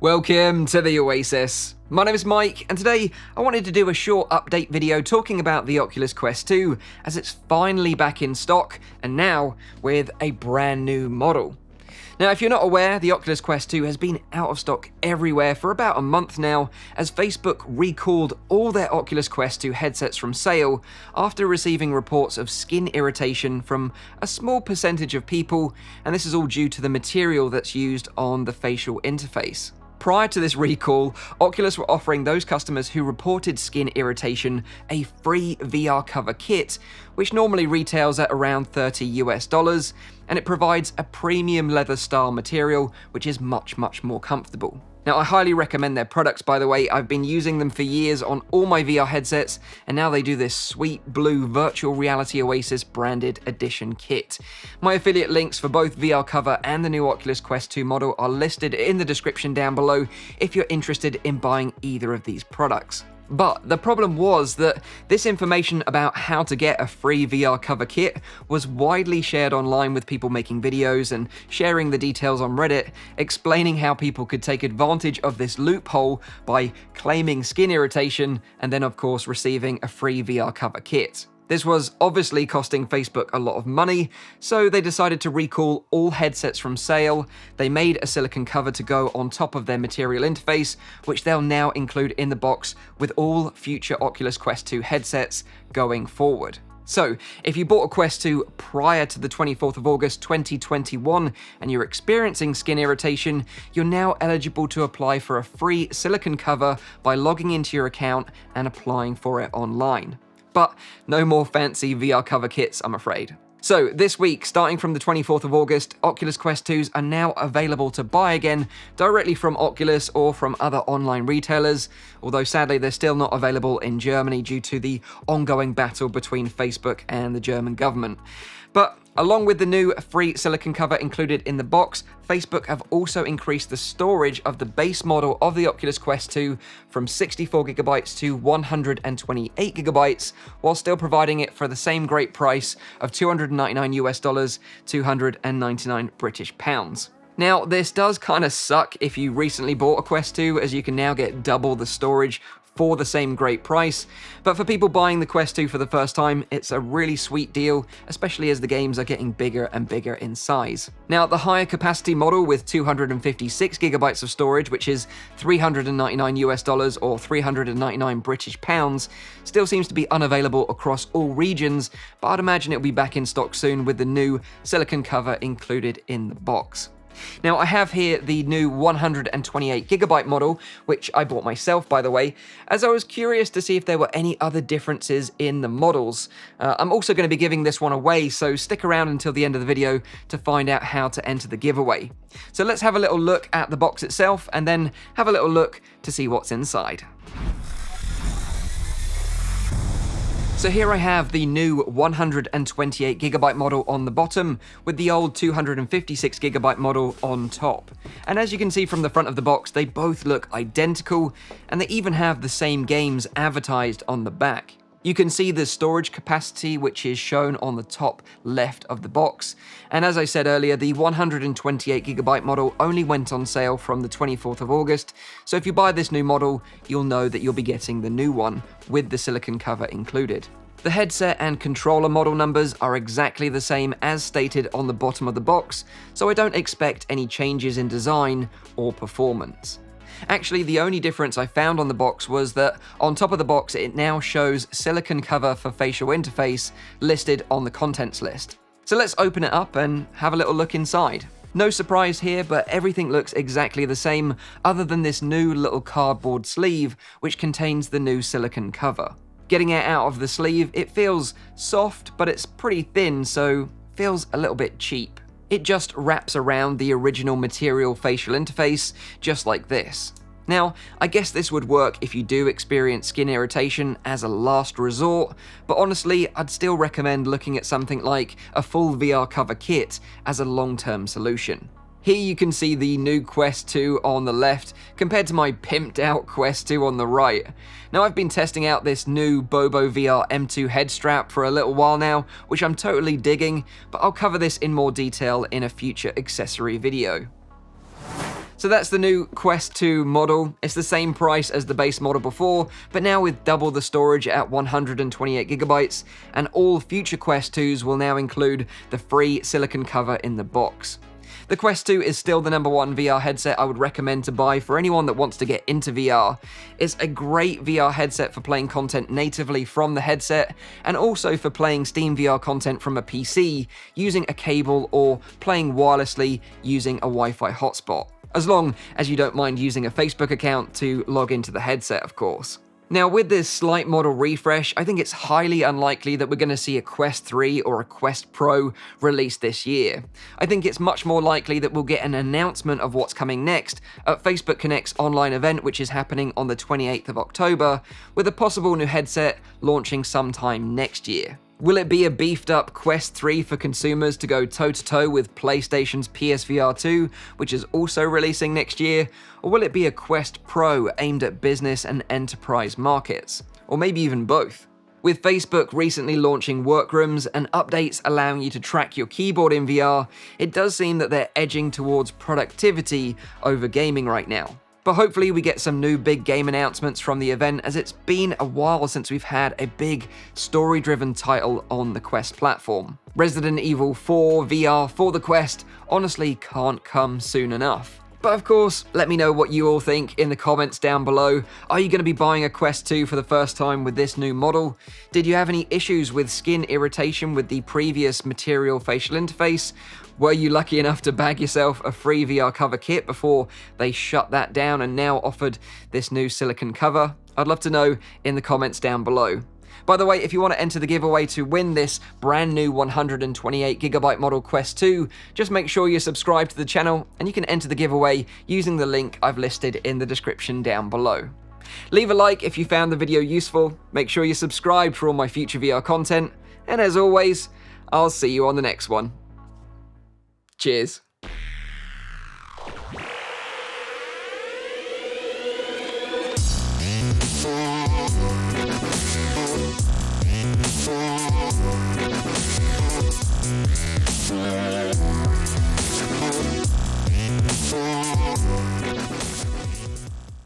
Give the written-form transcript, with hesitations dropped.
Welcome to the Oasis. My name is Mike, and today I wanted to do a short update video talking about the Oculus Quest 2, as it's finally back in stock, and now with a brand new model. Now, if you're not aware, the Oculus Quest 2 has been out of stock everywhere for about a month now, as Facebook recalled all their Oculus Quest 2 headsets from sale after receiving reports of skin irritation from a small percentage of people, and this is all due to the material that's used on the facial interface. Prior to this recall, Oculus were offering those customers who reported skin irritation a free VR cover kit, which normally retails at around $30 US, and it provides a premium leather style material, which is much more comfortable. Now, I highly recommend their products, by the way. I've been using them for years on all my VR headsets, and now they do this sweet blue virtual reality Oasis branded edition kit. My affiliate links for both VR cover and the new Oculus Quest 2 model are listed in the description down below if you're interested in buying either of these products. But the problem was that this information about how to get a free VR cover kit was widely shared online, with people making videos and sharing the details on Reddit, explaining how people could take advantage of this loophole by claiming skin irritation and then of course receiving a free VR cover kit. This was obviously costing Facebook a lot of money, so they decided to recall all headsets from sale. They made a silicone cover to go on top of their material interface, which they'll now include in the box with all future Oculus Quest 2 headsets going forward. So, if you bought a Quest 2 prior to the 24th of August 2021 and you're experiencing skin irritation, you're now eligible to apply for a free silicone cover by logging into your account and applying for it online. But no more fancy VR cover kits, I'm afraid. So this week, starting from the 24th of August, Oculus Quest 2s are now available to buy again directly from Oculus or from other online retailers, although sadly they're still not available in Germany due to the ongoing battle between Facebook and the German government. But along with the new free silicone cover included in the box, Facebook have also increased the storage of the base model of the Oculus Quest 2 from 64GB to 128GB, while still providing it for the same great price of $299 US, 299 British pounds. Now, this does kind of suck if you recently bought a Quest 2, as you can now get double the storage for the same great price, but for people buying the Quest 2 for the first time, it's a really sweet deal, especially as the games are getting bigger and bigger in size. Now, the higher capacity model with 256GB of storage, which is $399 US or 399 British pounds, still seems to be unavailable across all regions, but I'd imagine it'll be back in stock soon with the new silicone cover included in the box. Now, I have here the new 128GB model, which I bought myself, by the way, as I was curious to see if there were any other differences in the models. I'm also going to be giving this one away, so stick around until the end of the video to find out how to enter the giveaway. So let's have a little look at the box itself, and then have a little look to see what's inside. So here I have the new 128GB model on the bottom, with the old 256GB model on top. And as you can see from the front of the box, they both look identical, and they even have the same games advertised on the back. You can see the storage capacity, which is shown on the top left of the box. And as I said earlier, the 128GB model only went on sale from the 24th of August. So if you buy this new model, you'll know that you'll be getting the new one with the silicone cover included. The headset and controller model numbers are exactly the same as stated on the bottom of the box, so I don't expect any changes in design or performance. Actually, the only difference I found on the box was that on top of the box, it now shows silicone cover for facial interface listed on the contents list. So let's open it up and have a little look inside. No surprise here, but everything looks exactly the same, other than this new little cardboard sleeve, which contains the new silicone cover. Getting it out of the sleeve, it feels soft, but it's pretty thin, so feels a little bit cheap. It just wraps around the original material facial interface, just like this. Now, I guess this would work if you do experience skin irritation as a last resort, but honestly, I'd still recommend looking at something like a full VR cover kit as a long-term solution. Here you can see the new Quest 2 on the left compared to my pimped out Quest 2 on the right. Now, I've been testing out this new BoboVR M2 head strap for a little while now, which I'm totally digging, but I'll cover this in more detail in a future accessory video. So that's the new Quest 2 model. It's the same price as the base model before, but now with double the storage at 128GB, and all future Quest 2s will now include the free silicone cover in the box. The Quest 2 is still the #1 VR headset I would recommend to buy for anyone that wants to get into VR. It's a great VR headset for playing content natively from the headset, and also for playing Steam VR content from a PC using a cable or playing wirelessly using a Wi-Fi hotspot. As long as you don't mind using a Facebook account to log into the headset, of course. Now, with this slight model refresh, I think it's highly unlikely that we're going to see a Quest 3 or a Quest Pro released this year. I think it's much more likely that we'll get an announcement of what's coming next at Facebook Connect's online event, which is happening on the 28th of October, with a possible new headset launching sometime next year. Will it be a beefed up Quest 3 for consumers to go toe-to-toe with PlayStation's PSVR 2, which is also releasing next year? Or will it be a Quest Pro aimed at business and enterprise markets? Or maybe even both? With Facebook recently launching workrooms and updates allowing you to track your keyboard in VR, it does seem that they're edging towards productivity over gaming right now. But hopefully we get some new big game announcements from the event, as it's been a while since we've had a big story-driven title on the Quest platform. Resident Evil 4 VR for the Quest honestly can't come soon enough. But of course, let me know what you all think in the comments down below. Are you going to be buying a Quest 2 for the first time with this new model? Did you have any issues with skin irritation with the previous material facial interface? Were you lucky enough to bag yourself a free VR cover kit before they shut that down and now offered this new silicone cover? I'd love to know in the comments down below. By the way, if you want to enter the giveaway to win this brand new 128GB model Quest 2, just make sure you're subscribed to the channel, and you can enter the giveaway using the link I've listed in the description down below. Leave a like if you found the video useful, make sure you're subscribed for all my future VR content, and as always, I'll see you on the next one. Cheers.